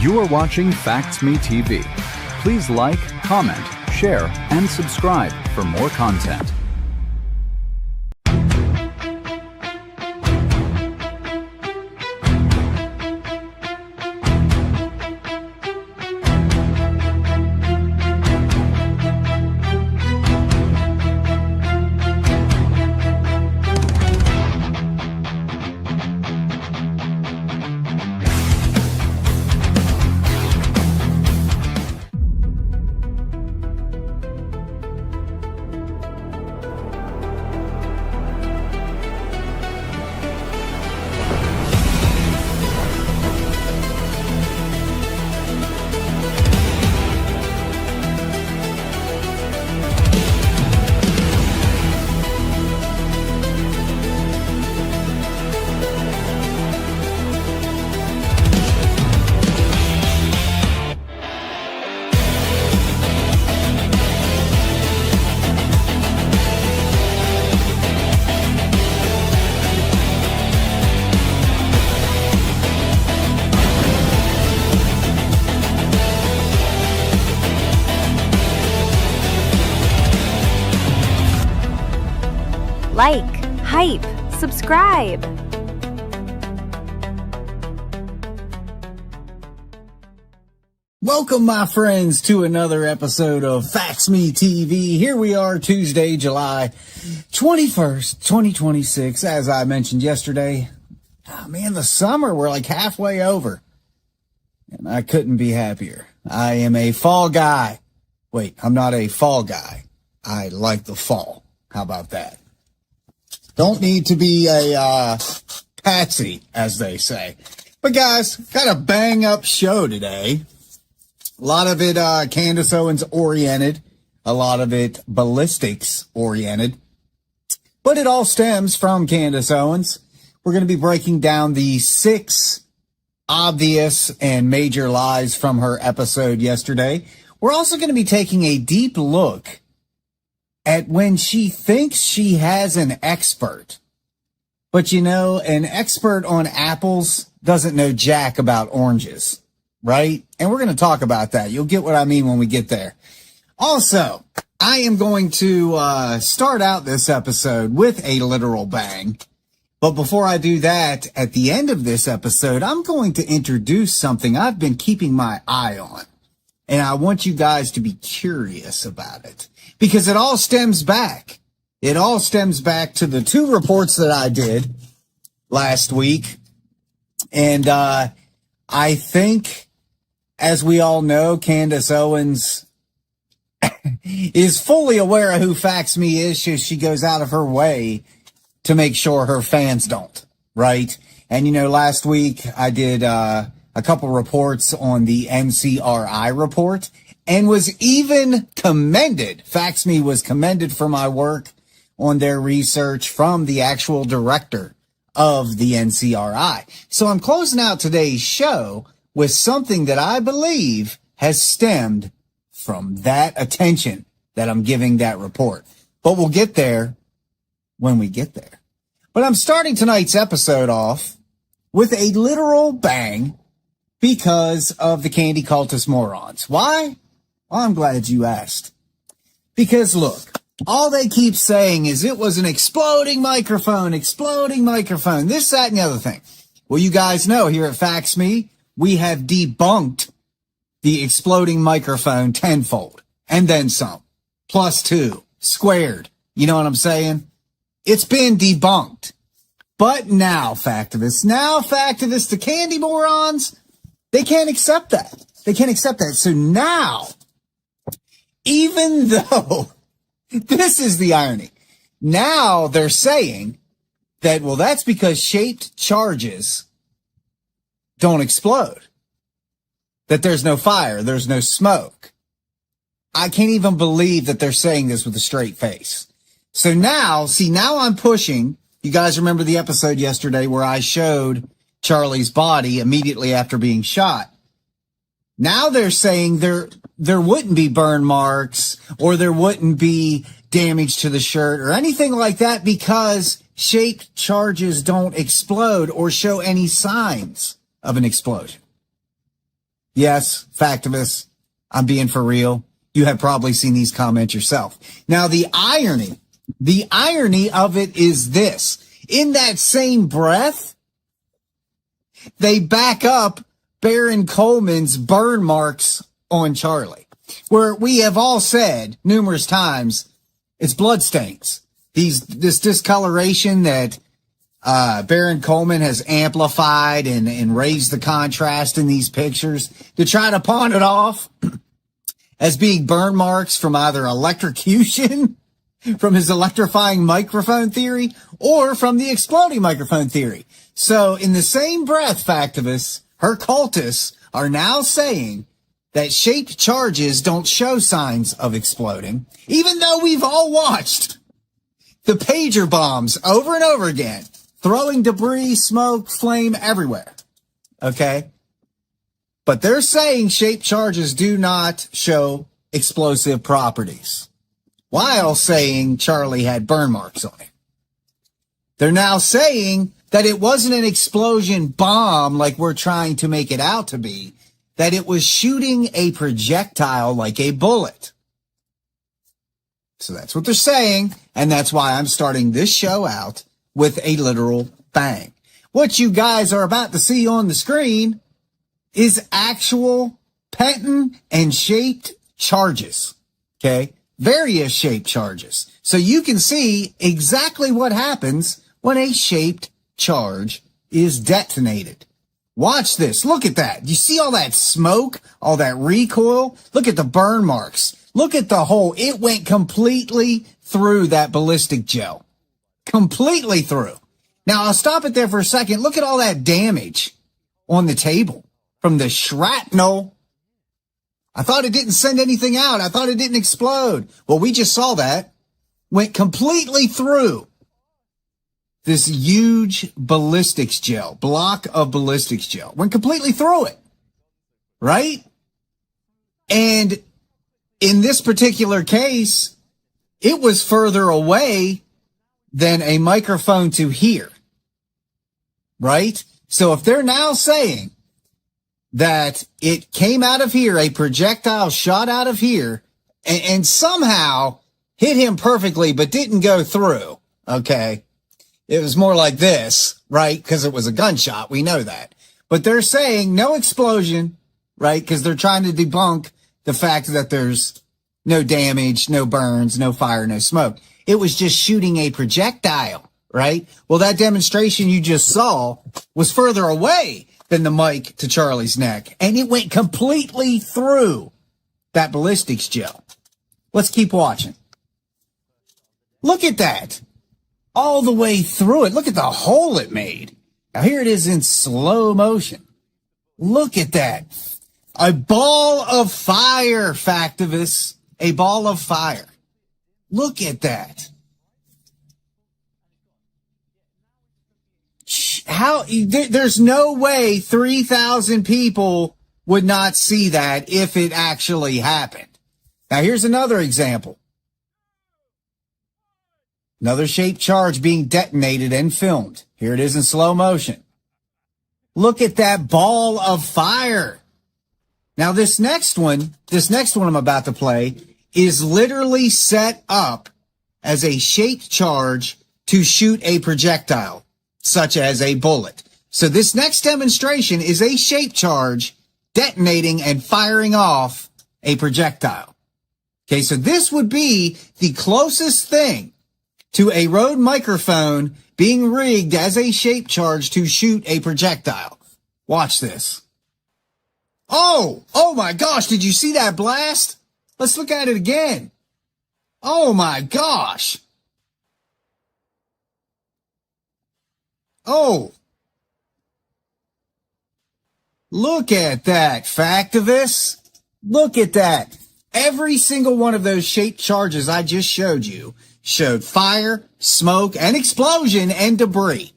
You are watching Facts Me TV. Please like, comment, share, and subscribe for more content. Like, hype, subscribe. Welcome, my friends, to another episode of Facts Me TV. Here we are, Tuesday, July 21st, 2026. As I mentioned yesterday, man, the summer, we're like halfway over. And I couldn't be happier. I am a fall guy. Wait, I'm not a fall guy. I like the fall. How about that? Don't need to be a patsy, as they say. But guys, got a bang-up show today. A lot of it Candace Owens oriented. A lot of it ballistics oriented. But it all stems from Candace Owens. We're going to be breaking down the 6 obvious and major lies from her episode yesterday. We're also going to be taking a deep look at when she thinks she has an expert. But you know, an expert on apples doesn't know jack about oranges, right? And we're going to talk about that. You'll get what I mean when we get there. Also, I am going to start out this episode with a literal bang. But before I do that, at the end of this episode, I'm going to introduce something I've been keeping my eye on. And I want you guys to be curious about it. Because it all stems back. It all stems back to the 2 reports that I did last week. And I think, as we all know, Candace Owens is fully aware of who Facts Me is. She goes out of her way to make sure her fans don't, right? And, you know, last week I did a couple reports on the NCRI report. And was even commended. Facts Me was commended for my work on their research from the actual director of the NCRI. So I'm closing out today's show with something that I believe has stemmed from that attention that I'm giving that report. But we'll get there when we get there. But I'm starting tonight's episode off with a literal bang because of the candy cultist morons. Why? Well, I'm glad you asked. Because look, all they keep saying is it was an exploding microphone, this, that, and the other thing. Well, you guys know here at Facts Me, we have debunked the exploding microphone tenfold. And then some. +2. Squared. You know what I'm saying? It's been debunked. But now, factivists, the candy morons, they can't accept that. So now, even though, this is the irony, now they're saying that, well, that's because shaped charges don't explode. That there's no fire, there's no smoke. I can't even believe that they're saying this with a straight face. So now I'm pushing. You guys remember the episode yesterday where I showed Charlie's body immediately after being shot. Now they're saying there wouldn't be burn marks or there wouldn't be damage to the shirt or anything like that because shaped charges don't explode or show any signs of an explosion. Yes, Factivus, I'm being for real. You have probably seen these comments yourself. Now, the irony of it is this. In that same breath, they back up Baron Coleman's burn marks on Charlie, where we have all said numerous times it's bloodstains. This discoloration that Baron Coleman has amplified and raised the contrast in these pictures to try to pawn it off as being burn marks from either electrocution, from his electrifying microphone theory, or from the exploding microphone theory. So in the same breath, Factivus, her cultists are now saying that shaped charges don't show signs of exploding, even though we've all watched the pager bombs over and over again, throwing debris, smoke, flame everywhere. Okay? But they're saying shaped charges do not show explosive properties, while saying Charlie had burn marks on it. They're now saying that it wasn't an explosion bomb like we're trying to make it out to be, that it was shooting a projectile like a bullet. So that's what they're saying, and that's why I'm starting this show out with a literal bang. What you guys are about to see on the screen is actual penton and shaped charges, okay? Various shaped charges. So you can see exactly what happens when a shaped charge is detonated. Watch this. Look at that. You see all that smoke, all that recoil? Look at the burn marks. Look at the hole. It went completely through that ballistic gel. Completely through. Now, I'll stop it there for a second. Look at all that damage on the table from the shrapnel. I thought it didn't send anything out. I thought it didn't explode. Well, we just saw that. Went completely through this huge ballistics gel, block of ballistics gel. Went completely through it. Right? And in this particular case, it was further away than a microphone to hear. Right? So if they're now saying that it came out of here, a projectile shot out of here, and somehow hit him perfectly, but didn't go through, okay? It was more like this, right? Because it was a gunshot. We know that. But they're saying no explosion, right? Because they're trying to debunk the fact that there's no damage, no burns, no fire, no smoke. It was just shooting a projectile, right? Well, that demonstration you just saw was further away than the mic to Charlie's neck, and it went completely through that ballistics gel. Let's keep watching. Look at that. All the way through it. Look at the hole it made. Now here it is in slow motion. Look at that. A ball of fire, Factivus. A ball of fire. Look at that. There's no way 3,000 people would not see that if it actually happened. Now here's another example. Another shaped charge being detonated and filmed. Here it is in slow motion. Look at that ball of fire. Now this next one I'm about to play is literally set up as a shaped charge to shoot a projectile, such as a bullet. So this next demonstration is a shaped charge detonating and firing off a projectile. Okay, so this would be the closest thing to a Rode microphone being rigged as a shaped charge to shoot a projectile. Watch this. Oh my gosh, did you see that blast? Let's look at it again. Oh my gosh. Oh. Look at that, Factivus. Look at that. Every single one of those shaped charges I just showed you showed fire, smoke, and explosion and debris.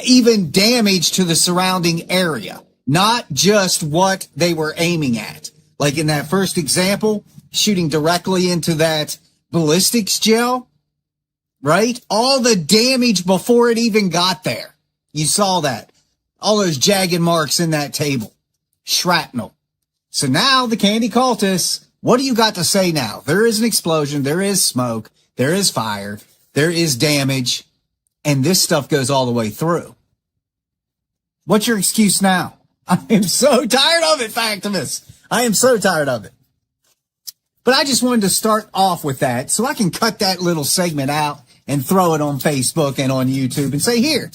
Even damage to the surrounding area, not just what they were aiming at. Like in that first example, shooting directly into that ballistics gel, right? All the damage before it even got there. You saw that. All those jagged marks in that table. shrapnel. So now the candy cultists, what do you got to say now? There is an explosion. There is smoke. There is fire. There is damage. And this stuff goes all the way through. What's your excuse now? I am so tired of it, Factimus. I am so tired of it. But I just wanted to start off with that so I can cut that little segment out and throw it on Facebook and on YouTube and say, here,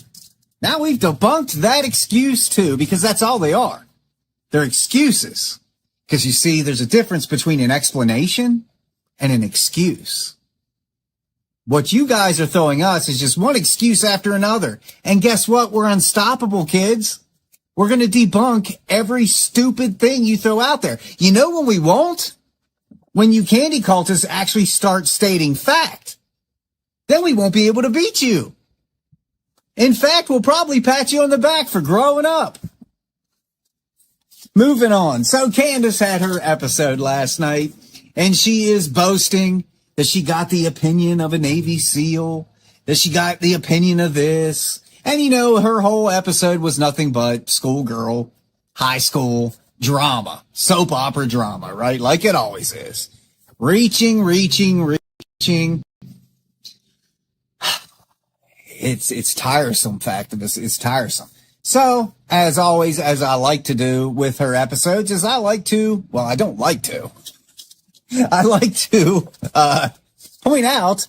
now we've debunked that excuse too, because that's all they are. They're excuses. Because you see, there's a difference between an explanation and an excuse. What you guys are throwing us is just one excuse after another. And guess what? We're unstoppable, kids. We're going to debunk every stupid thing you throw out there. You know when we won't? When you candy cultists actually start stating fact. Then we won't be able to beat you. In fact, we'll probably pat you on the back for growing up. Moving on. So Candace had her episode last night, and she is boasting that she got the opinion of a Navy SEAL, that she got the opinion of this. And, you know, her whole episode was nothing but schoolgirl, high school drama, soap opera drama, right? Like it always is. Reaching. It's tiresome, Factimus. It's tiresome. So, as always, as I like to do with her episodes, is I like to point out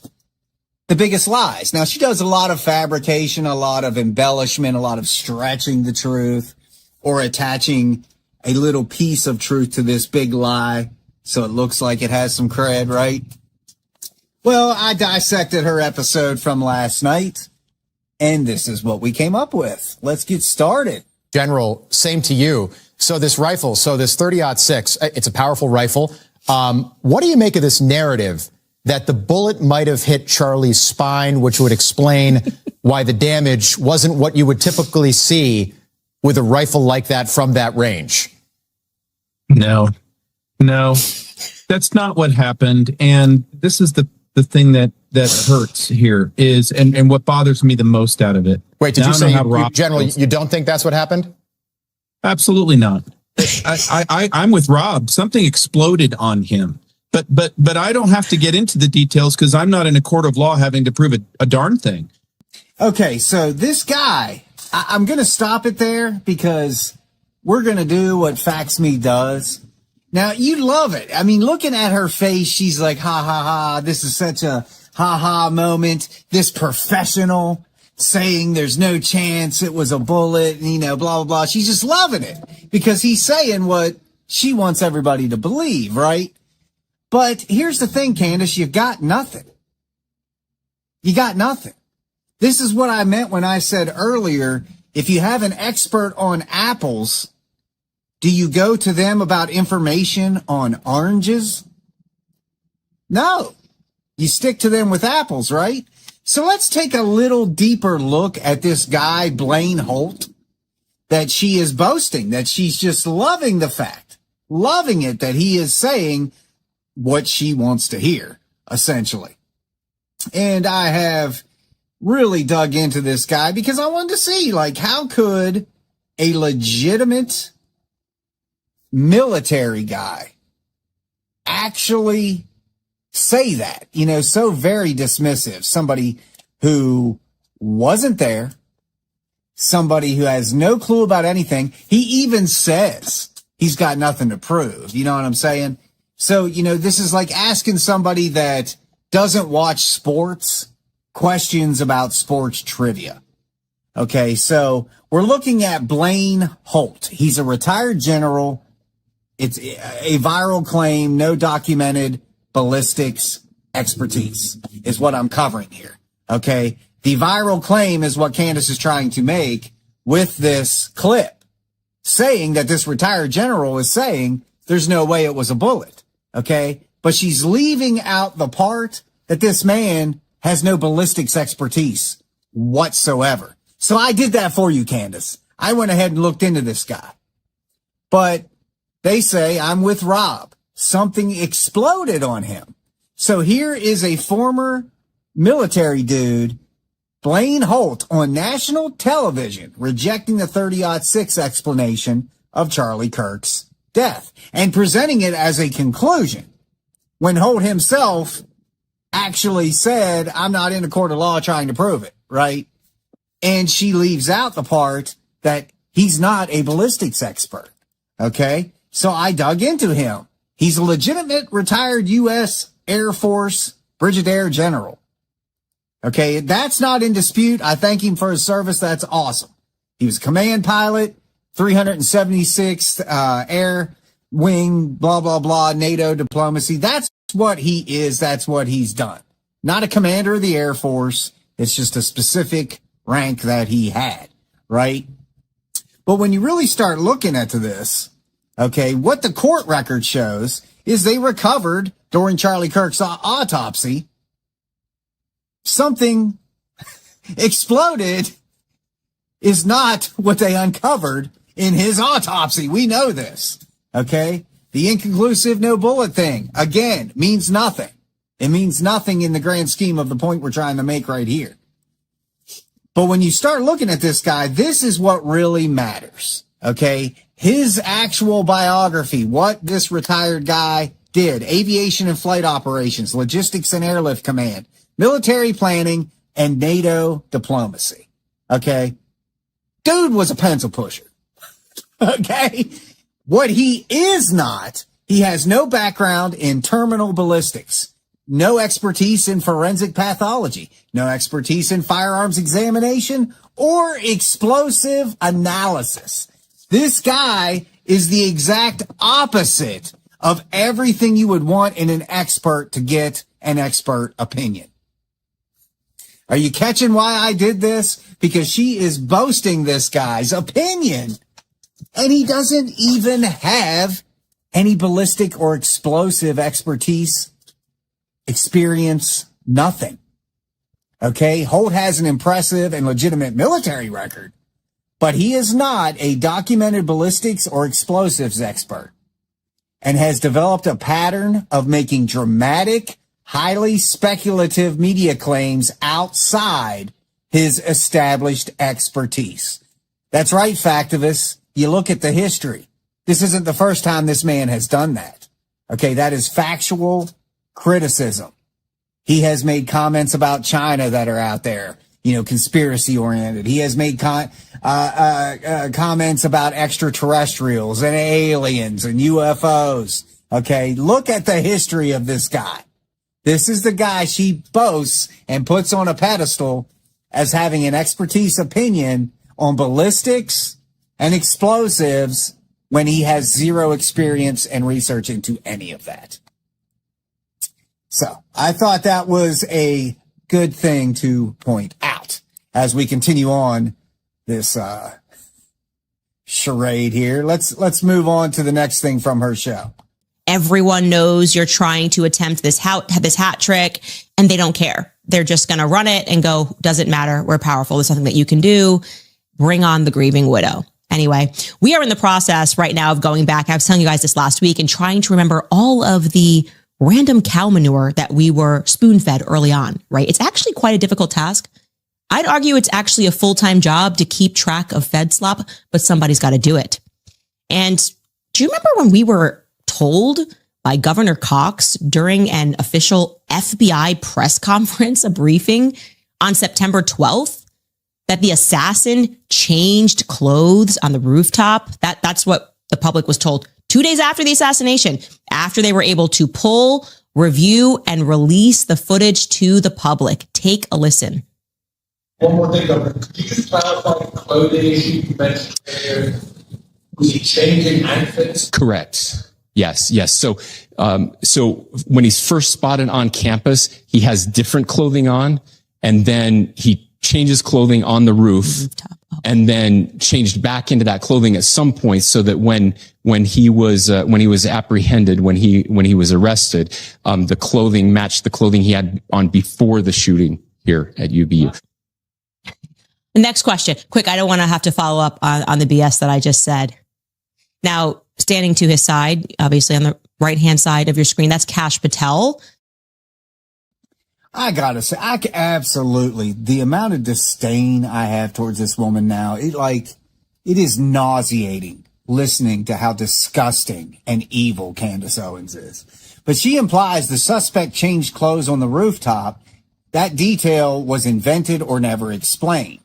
the biggest lies. Now, she does a lot of fabrication, a lot of embellishment, a lot of stretching the truth or attaching a little piece of truth to this big lie so it looks like it has some cred, right? Well, I dissected her episode from last night, and this is what we came up with. Let's get started. General, same to you. So this rifle, this 30-06, it's a powerful rifle. What do you make of this narrative that the bullet might have hit Charlie's spine, which would explain why the damage wasn't what you would typically see with a rifle like that from that range? No, that's not what happened. And this is the thing that hurts here is, and what bothers me the most out of it. Wait, did you say, General, you don't think that's what happened? Absolutely not. I'm with Rob. Something exploded on him. But I don't have to get into the details because I'm not in a court of law having to prove a darn thing. Okay, so this guy, I'm going to stop it there because we're going to do what Facts Me does. Now, you love it. I mean, looking at her face, she's like, ha, ha, ha, this is such a ha, ha moment. This professional saying there's no chance it was a bullet, and, you know, blah, blah, blah. She's just loving it because he's saying what she wants everybody to believe, right? But here's the thing, Candace, you've got nothing. You got nothing. This is what I meant when I said earlier, if you have an expert on apples, do you go to them about information on oranges? No. You stick to them with apples, right? So let's take a little deeper look at this guy, Blaine Holt, that she is boasting, that she's just loving the fact, loving it that he is saying what she wants to hear, essentially. And I have really dug into this guy because I wanted to see, like, how could a legitimate military guy actually say that, you know, so very dismissive. Somebody who wasn't there, somebody who has no clue about anything. He even says he's got nothing to prove. You know what I'm saying? So, you know, this is like asking somebody that doesn't watch sports questions about sports trivia. Okay, so we're looking at Blaine Holt. He's a retired general. It's a viral claim, no documented ballistics expertise is what I'm covering here. Okay. The viral claim is what Candace is trying to make with this clip, saying that this retired general is saying there's no way it was a bullet. Okay. But she's leaving out the part that this man has no ballistics expertise whatsoever. So I did that for you, Candace. I went ahead and looked into this guy. But they say, I'm with Rob. Something exploded on him. So here is a former military dude, Blaine Holt, on national television, rejecting the 30-06 explanation of Charlie Kirk's death and presenting it as a conclusion when Holt himself actually said, I'm not in a court of law trying to prove it, right? And she leaves out the part that he's not a ballistics expert, okay? So I dug into him. He's a legitimate retired U.S. Air Force Brigadier General. Okay, that's not in dispute. I thank him for his service. That's awesome. He was a command pilot, 376th Air Wing, blah, blah, blah, NATO diplomacy. That's what he is. That's what he's done. Not a commander of the Air Force. It's just a specific rank that he had, right? But when you really start looking at this, okay, what the court record shows is they recovered during Charlie Kirk's autopsy. Something exploded is not what they uncovered in his autopsy. We know this, okay? The inconclusive no bullet thing, again, means nothing. It means nothing in the grand scheme of the point we're trying to make right here. But when you start looking at this guy, this is what really matters, okay? His actual biography, what this retired guy did, aviation and flight operations, logistics and airlift command, military planning, and NATO diplomacy, okay? Dude was a pencil pusher, okay? What he is not, he has no background in terminal ballistics, no expertise in forensic pathology, no expertise in firearms examination or explosive analysis. This guy is the exact opposite of everything you would want in an expert to get an expert opinion. Are you catching why I did this? Because she is boasting this guy's opinion, and he doesn't even have any ballistic or explosive expertise, experience, nothing. Okay, Holt has an impressive and legitimate military record, but he is not a documented ballistics or explosives expert and has developed a pattern of making dramatic, highly speculative media claims outside his established expertise. That's right, factivists. You look at the history. This isn't the first time this man has done that. Okay, that is factual criticism. He has made comments about China that are out there, conspiracy oriented. He has made comments about extraterrestrials and aliens and UFOs. Okay, look at the history of this guy. This is the guy she boasts and puts on a pedestal as having an expertise opinion on ballistics and explosives when he has zero experience and research into any of that. So I thought that was a good thing to point out as we continue on this charade here. Let's move on to the next thing from her show. Everyone knows you're trying to attempt this hat trick, and they don't care. They're just going to run it and go, doesn't matter. We're powerful. There's something that you can do. Bring on the grieving widow. Anyway, we are in the process right now of going back. I was telling you guys this last week and trying to remember all of the random cow manure that we were spoon-fed early on, right? It's actually quite a difficult task. I'd argue it's actually a full-time job to keep track of fed slop, but somebody's got to do it. And do you remember when we were told by Governor Cox during an official FBI press conference, a briefing on September 12th, that the assassin changed clothes on the rooftop? That's what the public was told 2 days after the assassination, after they were able to pull, review, and release the footage to the public. Take a listen. One more thing, Governor. Could you just clarify the clothing issue you mentioned earlier? Was he changing outfits? Correct. Yes. So when he's first spotted on campus, he has different clothing on, and then he changes clothing on the roof, and then changed back into that clothing at some point, so that when he was apprehended, when he was arrested, the clothing matched the clothing he had on before the shooting here at UBU. The next question, quick. I don't want to have to follow up on the BS that I just said. Now, standing to his side, obviously on the right-hand side of your screen, that's Kash Patel. I gotta say, absolutely, the amount of disdain I have towards this woman now, it is nauseating. listening to how disgusting and evil Candace Owens is. But she implies the suspect changed clothes on the rooftop. That detail was invented or never explained.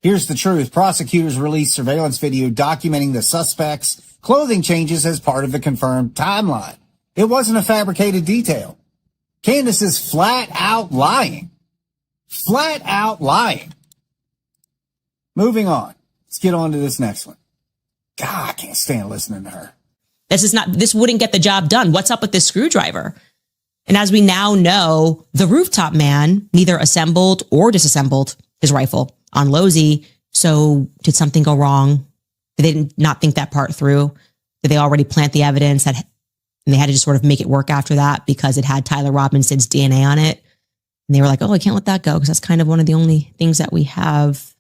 Here's the truth. Prosecutors released surveillance video documenting the suspect's clothing changes as part of the confirmed timeline. It wasn't a fabricated detail. Candace is flat out lying. Flat out lying. Moving on. Let's get on to this next one. God, I can't stand listening to her. This wouldn't get the job done. What's up with this screwdriver? And as we now know, the rooftop man neither assembled or disassembled his rifle on Losey. So did something go wrong? Did they not think that part through? Did they already plant the evidence and they had to just sort of make it work after that because it had Tyler Robinson's DNA on it? And they were like, oh, I can't let that go because that's kind of one of the only things that we have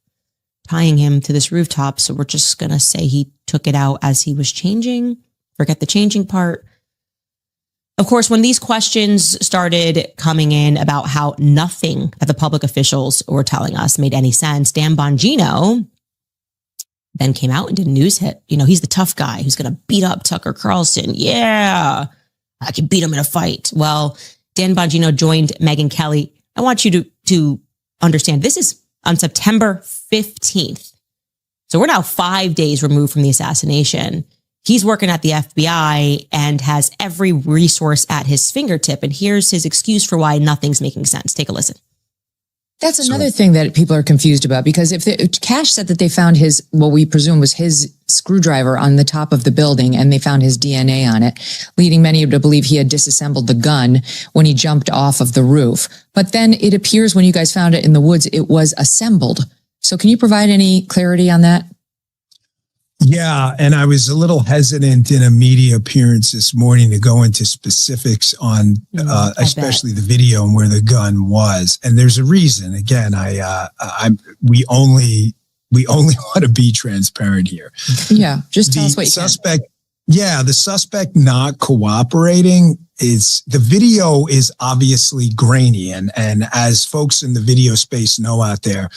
tying him to this rooftop. So we're just going to say he took it out as he was changing. Forget the changing part. Of course, when these questions started coming in about how nothing that the public officials were telling us made any sense, Dan Bongino then came out and did a news hit. You know, he's the tough guy who's going to beat up Tucker Carlson. Yeah, I can beat him in a fight. Well, Dan Bongino joined Megyn Kelly. I want you to understand this is on September 15th. So we're now 5 days removed from the assassination. He's working at the FBI and has every resource at his fingertip. And here's his excuse for why nothing's making sense. Take a listen. That's another thing that people are confused about, because if Cash said that they found his, what we presume was his screwdriver on the top of the building and they found his DNA on it, leading many to believe he had disassembled the gun when he jumped off of the roof. But then it appears when you guys found it in the woods, it was assembled. So can you provide any clarity on that? Yeah, and I was a little hesitant in a media appearance this morning to go into specifics on especially the video and where the gun was. And there's a reason. Again, we only want to be transparent here. Yeah, just tell us what you suspect. Yeah, the suspect not cooperating is, the video is obviously grainy, and as folks in the video space know out there,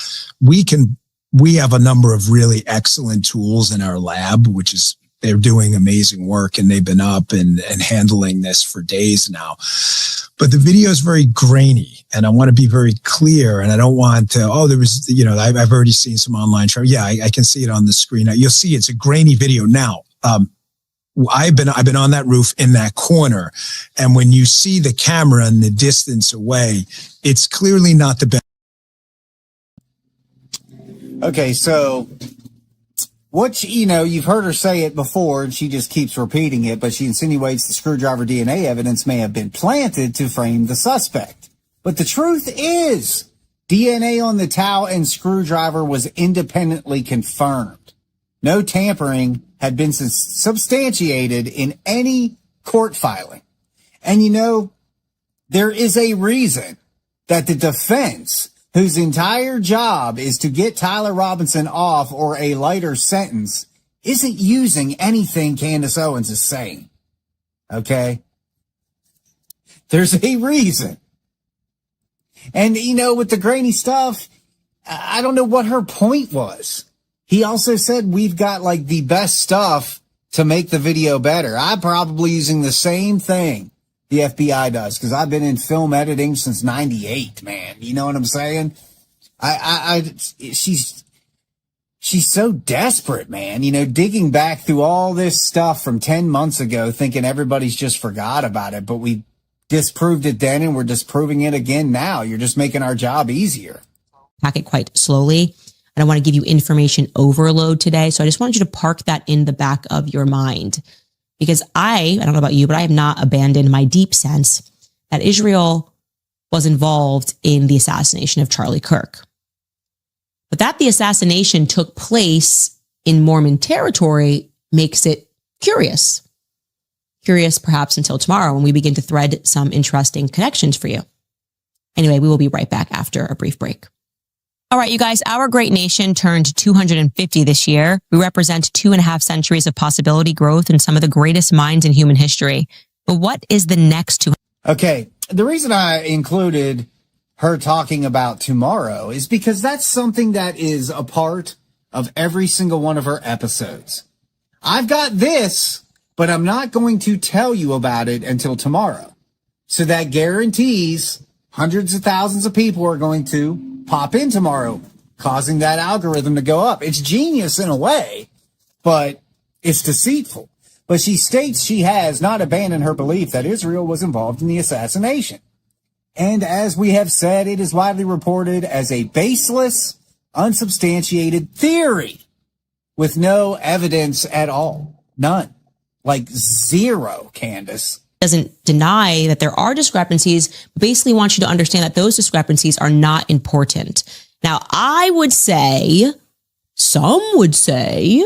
we have a number of really excellent tools in our lab, which is, they're doing amazing work and they've been up and handling this for days now. But the video is very grainy and I want to be very clear, and I don't want to, there was, I've already seen some online show. Yeah, I can see it on the screen. You'll see it's a grainy video. Now, I've been on that roof in that corner. And when you see the camera and the distance away, it's clearly not the best. Okay, so you've heard her say it before and she just keeps repeating it, but she insinuates the screwdriver DNA evidence may have been planted to frame the suspect. But the truth is, DNA on the towel and screwdriver was independently confirmed. No tampering had been substantiated in any court filing. And there is a reason that the defense, whose entire job is to get Tyler Robinson off or a lighter sentence, isn't using anything Candace Owens is saying. Okay? There's a reason. And, with the grainy stuff, I don't know what her point was. He also said we've got the best stuff to make the video better. I'm probably using the same thing the FBI does, because I've been in film editing since 98, man. You know what I'm saying? She's so desperate, man. Digging back through all this stuff from 10 months ago, thinking everybody's just forgot about it, but we disproved it then and we're disproving it again now. You're just making our job easier. Pack it quite slowly. I don't want to give you information overload today. So I just want you to park that in the back of your mind. Because I don't know about you, but I have not abandoned my deep sense that Israel was involved in the assassination of Charlie Kirk. But that the assassination took place in Mormon territory makes it curious. Curious perhaps until tomorrow when we begin to thread some interesting connections for you. Anyway, we will be right back after a brief break. All right, you guys, our great nation turned 250 this year. We represent 2.5 centuries of possibility, growth, and some of the greatest minds in human history. But what is the next 200? Okay, the reason I included her talking about tomorrow is because that's something that is a part of every single one of her episodes. I've got this, but I'm not going to tell you about it until tomorrow. So that guarantees hundreds of thousands of people are going to pop in tomorrow, causing that algorithm to go up. It's genius in a way, but it's deceitful. But she states she has not abandoned her belief that Israel was involved in the assassination. And as we have said, it is widely reported as a baseless, unsubstantiated theory with no evidence at all. None. Like zero, Candace. Doesn't deny that there are discrepancies, but basically wants you to understand that those discrepancies are not important. Now, I would say, some would say,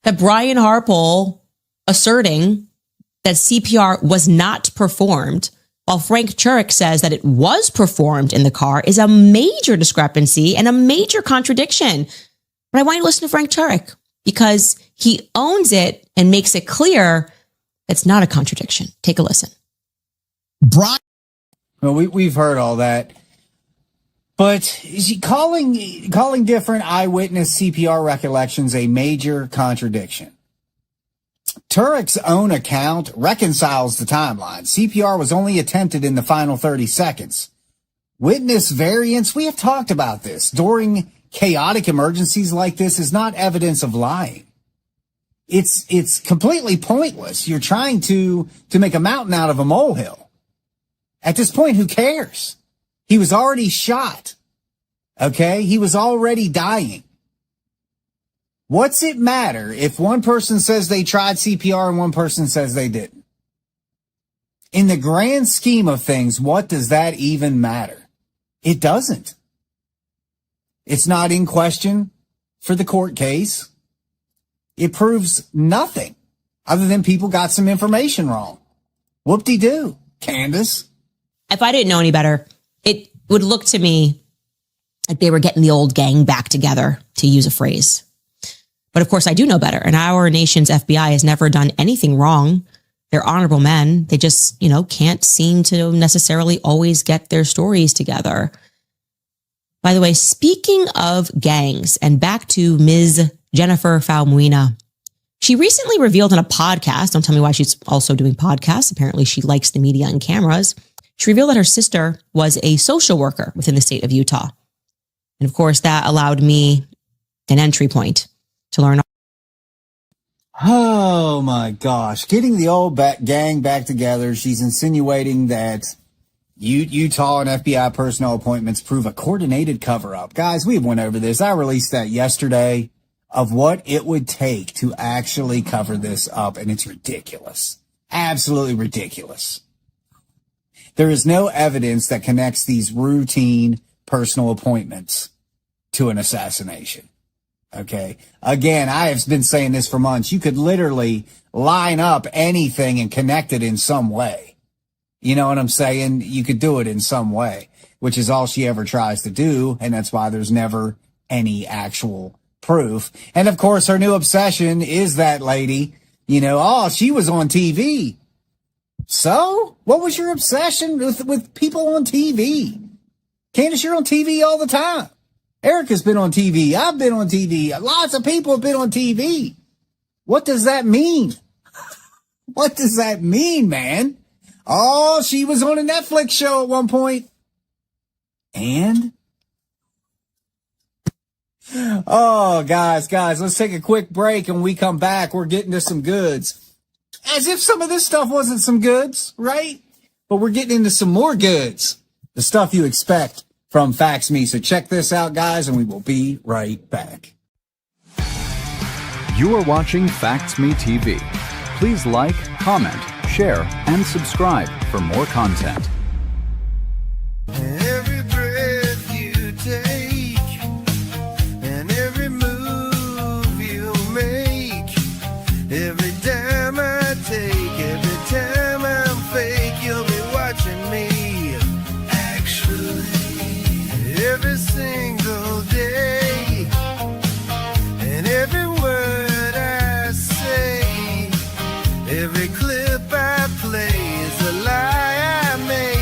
that Brian Harpole asserting that CPR was not performed, while Frank Turek says that it was performed in the car, is a major discrepancy and a major contradiction. But I want you to listen to Frank Turek because he owns it and makes it clear it's not a contradiction. Take a listen. Brian. Well, we've heard all that. But is he calling different eyewitness CPR recollections a major contradiction? Turek's own account reconciles the timeline. CPR was only attempted in the final 30 seconds. Witness variance, we have talked about this. During chaotic emergencies like this is not evidence of lying. It's completely pointless. You're trying to make a mountain out of a molehill. At this point, who cares? He was already shot. Okay? He was already dying. What's it matter if one person says they tried CPR and one person says they didn't? In the grand scheme of things, what does that even matter? It doesn't. It's not in question for the court case. It proves nothing other than people got some information wrong. Whoop-de-doo, Candace. If I didn't know any better, it would look to me like they were getting the old gang back together, to use a phrase. But of course, I do know better. And our nation's FBI has never done anything wrong. They're honorable men. They just, can't seem to necessarily always get their stories together. By the way, speaking of gangs, and back to Ms. Jennifer Falmuina, she recently revealed in a podcast, don't tell me why she's also doing podcasts. Apparently she likes the media and cameras. She revealed that her sister was a social worker within the state of Utah. And of course, that allowed me an entry point to learn. Oh my gosh. Getting the old gang back together. She's insinuating that Utah and FBI personnel appointments prove a coordinated cover-up. Guys, we went over this. I released that yesterday of what it would take to actually cover this up, and it's ridiculous. Absolutely ridiculous. There is no evidence that connects these routine personal appointments to an assassination. Okay. Again, I have been saying this for months. You could literally line up anything and connect it in some way. You know what I'm saying? You could do it in some way, which is all she ever tries to do. And that's why there's never any actual proof. And of course, her new obsession is that lady, she was on TV. So what was your obsession with people on TV? Candace, you're on TV all the time. Erica's been on TV. I've been on TV. Lots of people have been on TV. What does that mean? What does that mean, man? Oh, she was on a Netflix show at one point. And? Oh, guys, let's take a quick break, and when we come back, we're getting to some goods. As if some of this stuff wasn't some goods, right? But we're getting into some more goods. The stuff you expect from Facts Me. So check this out, guys, and we will be right back. You are watching Facts Me TV. Please like, comment, share, and subscribe for more content. Every breath you take and every move you make, every time I take, every time I'm fake, you'll be watching me. Actually, every single day and every word I say, every clip I play is a lie I make.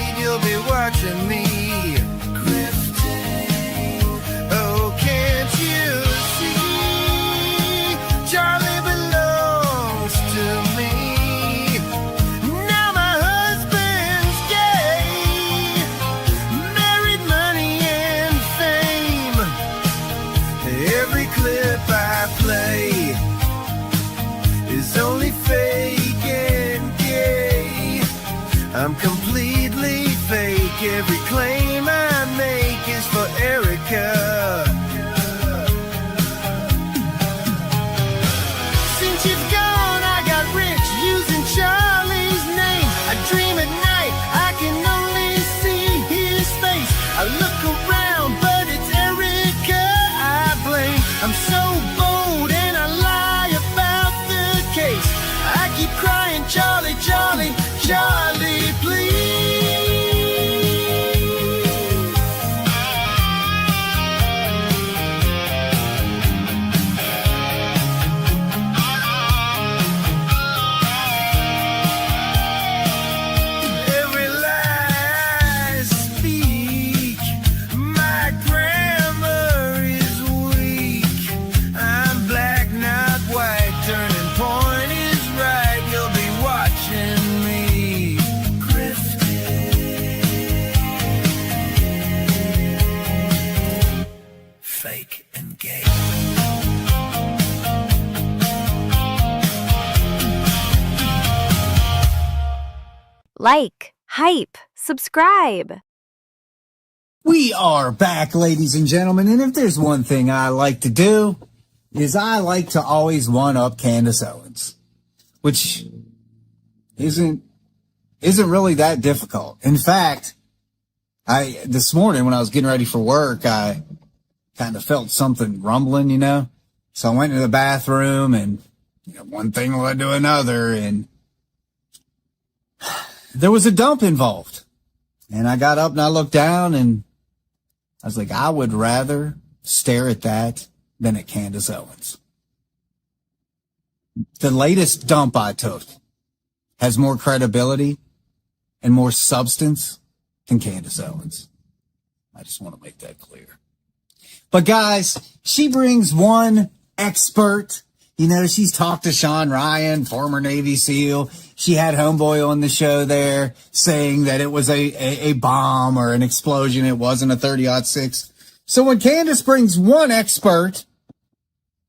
fake and gay. Like, hype, subscribe. We are back, ladies and gentlemen, and if there's one thing I like to do, is I like to always one-up Candace Owens, which isn't really that difficult. In fact, this morning when I was getting ready for work, I kind of felt something rumbling, you know? So I went to the bathroom and one thing led to another, and there was a dump involved. And I got up and I looked down and I was like, I would rather stare at that than at Candace Owens. The latest dump I took has more credibility and more substance than Candace Owens. I just want to make that clear. But guys, she brings one expert. She's talked to Sean Ryan, former Navy SEAL. She had Homeboy on the show there saying that it was a bomb or an explosion. It wasn't a 30-06. So when Candace brings one expert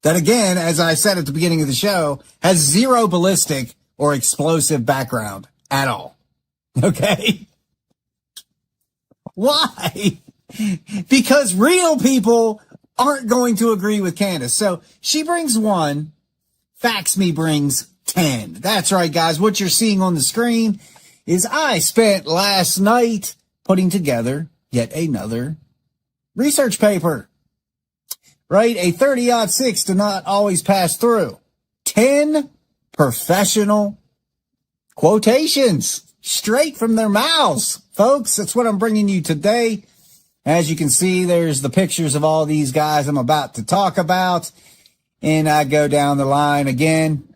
that, again, as I said at the beginning of the show, has zero ballistic or explosive background at all. Okay? Why? Because real people aren't going to agree with Candace. So she brings one. FaxMe brings 10. That's right, guys. What you're seeing on the screen is I spent last night putting together yet another research paper. Right? A 30-06 to not always pass through. 10 professional quotations straight from their mouths. Folks, that's what I'm bringing you today. As you can see, there's the pictures of all these guys I'm about to talk about. And I go down the line again.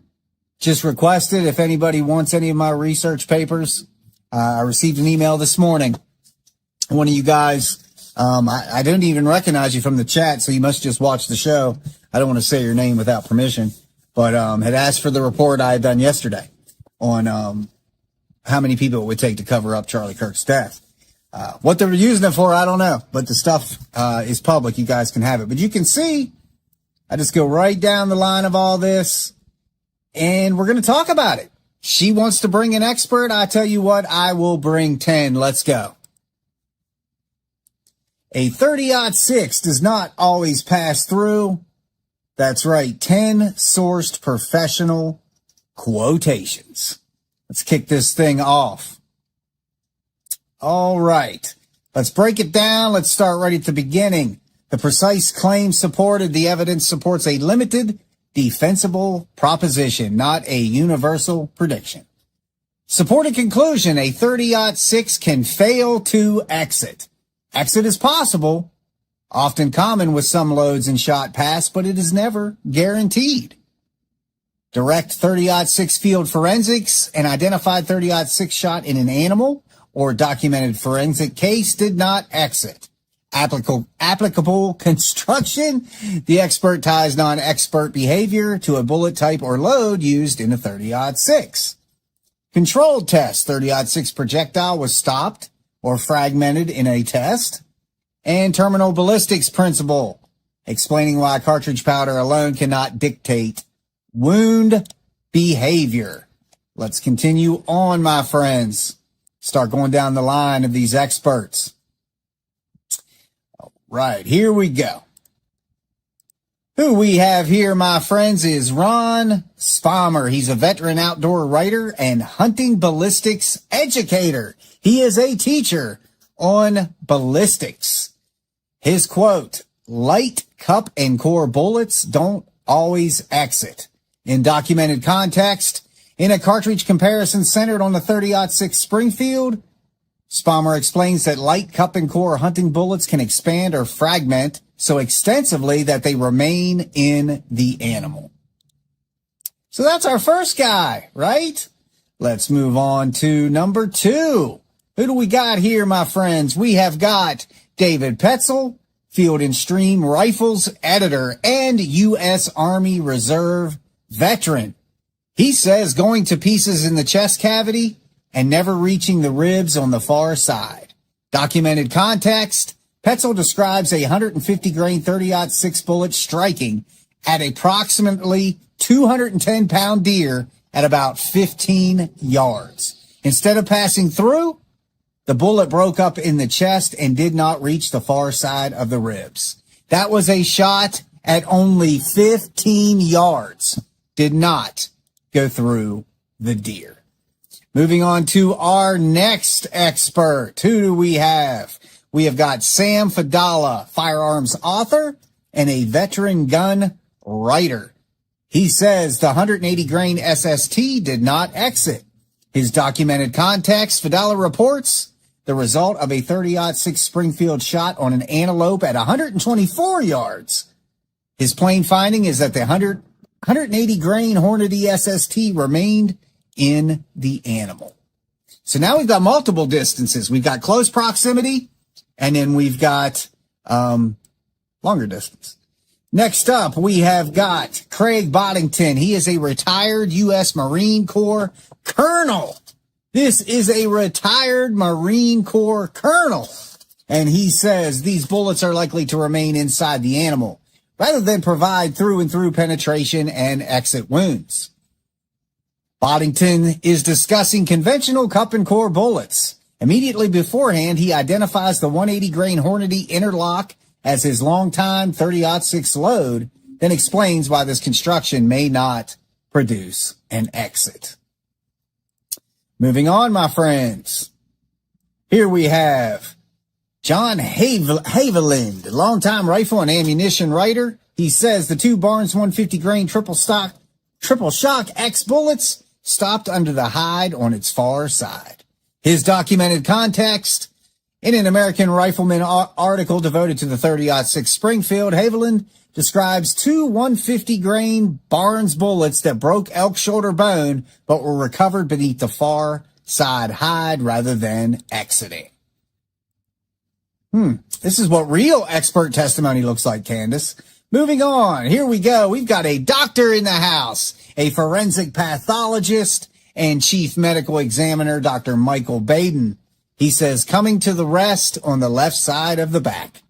Just requested if anybody wants any of my research papers. I received an email this morning. One of you guys, I didn't even recognize you from the chat, so you must just watch the show. I don't want to say your name without permission, but had asked for the report I had done yesterday on how many people it would take to cover up Charlie Kirk's death. What they were using it for, I don't know, but the stuff is public. You guys can have it. But you can see, I just go right down the line of all this, and we're going to talk about it. She wants to bring an expert. I tell you what, I will bring 10. Let's go. A 30-06 does not always pass through. That's right, 10 sourced professional quotations. Let's kick this thing off. All right, let's break it down. Let's start right at the beginning. The precise claim supported, the evidence supports a limited, defensible proposition, not a universal prediction. Supported conclusion, a 30-06 can fail to exit. Exit is possible, often common with some loads and shot pass, but it is never guaranteed. Direct 30-06 field forensics, an identified 30-06 shot in an animal or documented forensic case did not exit. Applicable construction, the expert ties non-expert behavior to a bullet type or load used in a 30-06. Controlled test, 30-06 projectile was stopped or fragmented in a test. And terminal ballistics principle, explaining why cartridge powder alone cannot dictate wound behavior. Let's continue on, my friends. Start going down the line of these experts. All right, here we go. Who we have here, my friends, is Ron Spommer. He's a veteran outdoor writer and hunting ballistics educator. He is a teacher on ballistics. His quote, light cup and core bullets don't always exit. In documented context, in a cartridge comparison centered on the 30-06 Springfield, Spommer explains that light cup and core hunting bullets can expand or fragment so extensively that they remain in the animal. So that's our first guy, right? Let's move on to number 2. Who do we got here, my friends? We have got David Petzel, Field and Stream Rifles editor and U.S. Army Reserve veteran. He says going to pieces in the chest cavity and never reaching the ribs on the far side. Documented context, Petzel describes a 150 grain 30-06 bullet striking at approximately 210 pound deer at about 15 yards. Instead of passing through, the bullet broke up in the chest and did not reach the far side of the ribs. That was a shot at only 15 yards. Did not go through the deer. Moving on to our next expert. Who do we have? We have got Sam Fadala, firearms author and a veteran gun writer. He says the 180 grain SST did not exit. His documented context, Fadala reports, the result of a 30-06 Springfield shot on an antelope at 124 yards. His plain finding is that the 180 grain Hornady SST remained in the animal. So now we've got multiple distances. We've got close proximity, and then we've got longer distance. Next up, we have got Craig Boddington. He is a retired U.S. Marine Corps colonel. This is a retired Marine Corps colonel. And he says these bullets are likely to remain inside the animal rather than provide through and through penetration and exit wounds. Boddington is discussing conventional cup and core bullets. Immediately beforehand, he identifies the 180 grain Hornady interlock as his longtime 30-06 load, then explains why this construction may not produce an exit. Moving on, my friends. Here we have John Haviland, longtime rifle and ammunition writer. He says the two Barnes 150 grain triple shock X bullets stopped under the hide on its far side. His documented context, in an American Rifleman article devoted to the 30-06 Springfield, Haviland describes two 150 grain Barnes bullets that broke elk shoulder bone but were recovered beneath the far side hide rather than exiting. This is what real expert testimony looks like, Candace. Moving on, here we go. We've got a doctor in the house, a forensic pathologist and chief medical examiner, Dr. Michael Baden. He says, coming to the rest on the left side of the back.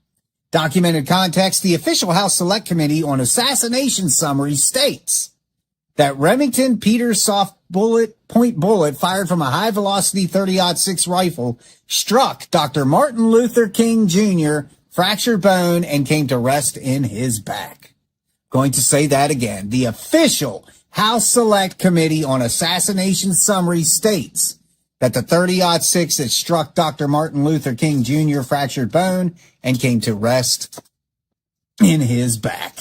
Documented context, the official House Select Committee on Assassination summary states that Remington Peters soft point bullet fired from a high-velocity 30-06 rifle struck Dr. Martin Luther King Jr., fractured bone, and came to rest in his back. Going to say that again. The official House Select Committee on Assassination summary states that the 30-06 that struck Dr. Martin Luther King Jr. fractured bone and came to rest in his back.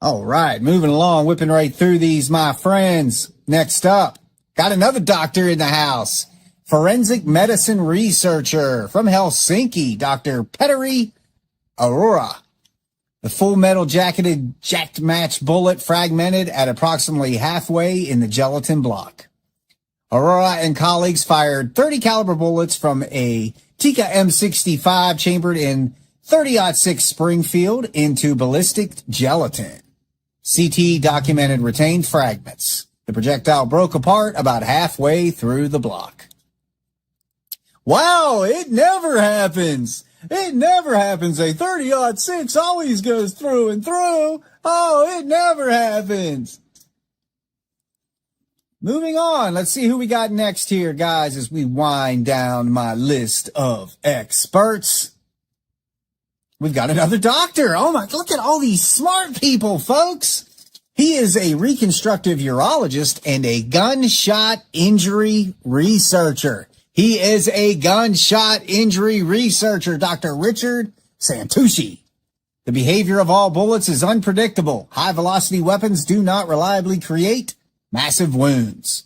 All right, moving along, whipping right through these, my friends. Next up, got another doctor in the house. Forensic medicine researcher from Helsinki, Dr. Petteri Aurora. The full metal jacked match bullet fragmented at approximately halfway in the gelatin block. Aurora and colleagues fired 30 caliber bullets from a Tika M65 chambered in 30-06 Springfield into ballistic gelatin. CT documented retained fragments. The projectile broke apart about halfway through the block. Wow, it never happens. It never happens. A 30-06 always goes through and through. Oh, it never happens. Moving on, let's see who we got next here, guys, as we wind down my list of experts. We've got another doctor. Oh my, look at all these smart people, folks. He is a reconstructive urologist and a gunshot injury researcher. He is a gunshot injury researcher, Dr. Richard Santucci. The behavior of all bullets is unpredictable. High-velocity weapons do not reliably create massive wounds.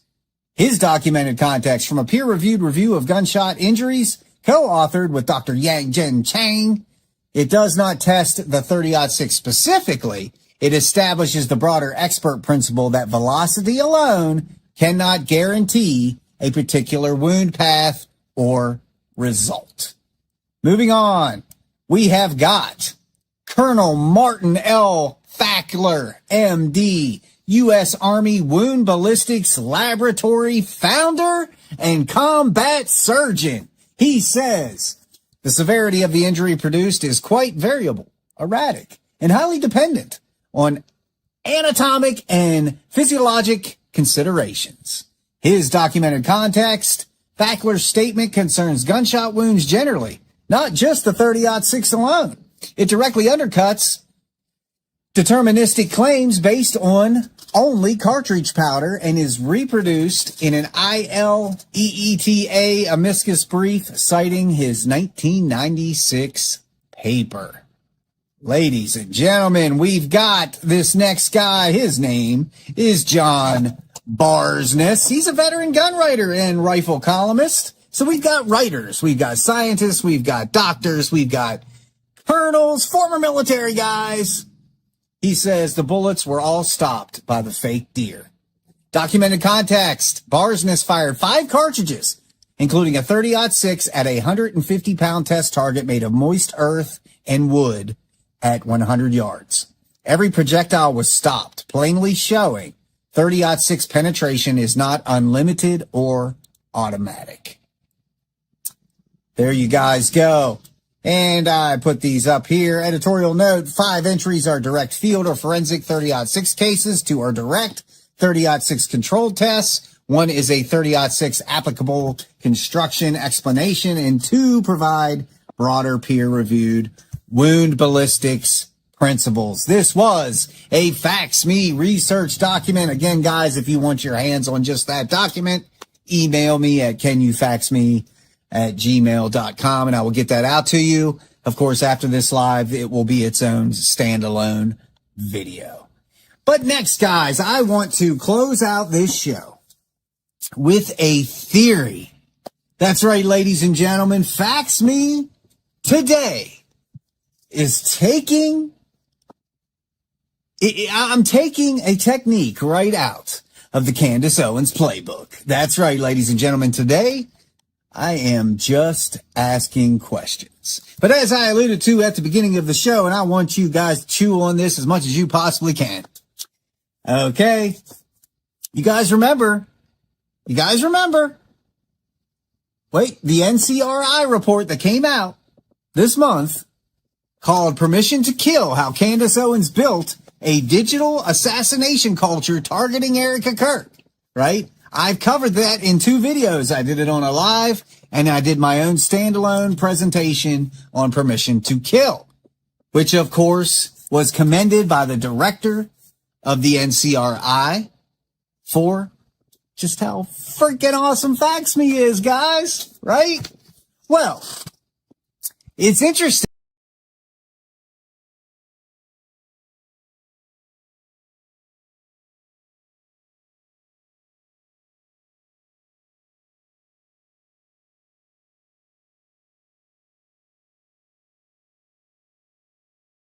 His documented context from a peer-reviewed review of gunshot injuries, co-authored with Dr. Yang Jen Chang. It does not test the 30-06 specifically. It establishes the broader expert principle that velocity alone cannot guarantee a particular wound path or result. Moving on, we have got Colonel Martin L. Fackler, MD, U.S. Army Wound Ballistics Laboratory founder and combat surgeon. He says, The severity of the injury produced is quite variable, erratic, and highly dependent on anatomic and physiologic considerations. His documented context, Fackler's statement concerns gunshot wounds generally, not just the 30-06 alone. It directly undercuts deterministic claims based on only cartridge powder and is reproduced in an ILEETA amicus brief citing his 1996 paper. Ladies and gentlemen, we've got this next guy. His name is John Barsness. He's a veteran gun writer and rifle columnist. So we've got writers, we've got scientists, we've got doctors, we've got colonels, former military guys. He says the bullets were all stopped by the fake deer. Documented context, Barsness fired 5 cartridges, including a 30-06 at a 150-pound test target made of moist earth and wood at 100 yards. Every projectile was stopped, plainly showing 30-06 penetration is not unlimited or automatic. There you guys go. And I put these up here. Editorial note, 5 entries are direct field or forensic 30-06 cases. 2 are direct 30-06 controlled tests. 1 is a 30-06 applicable construction explanation. And 2 provide broader peer-reviewed wound ballistics principles. This was a Fax Me research document. Again, guys, if you want your hands on just that document, email me at canyouffaxme@gmail.com and I will get that out to you. Of course, after this live, it will be its own standalone video. But next, guys, I want to close out this show with a theory. That's right, ladies and gentlemen. Fax Me today is I'm taking a technique right out of the Candace Owens playbook. That's right, ladies and gentlemen. Today, I am just asking questions. But as I alluded to at the beginning of the show, and I want you guys to chew on this as much as you possibly can. Okay. You guys remember? Wait, the NCRI report that came out this month called Permission to Kill, How Candace Owens Built a Digital Assassination Culture Targeting Erica Kirk, right? I've covered that in 2 videos. I did it on a live, and I did my own standalone presentation on Permission to Kill, which, of course, was commended by the director of the NCRI for just how freaking awesome Fax Me is, guys, right? Well, it's interesting.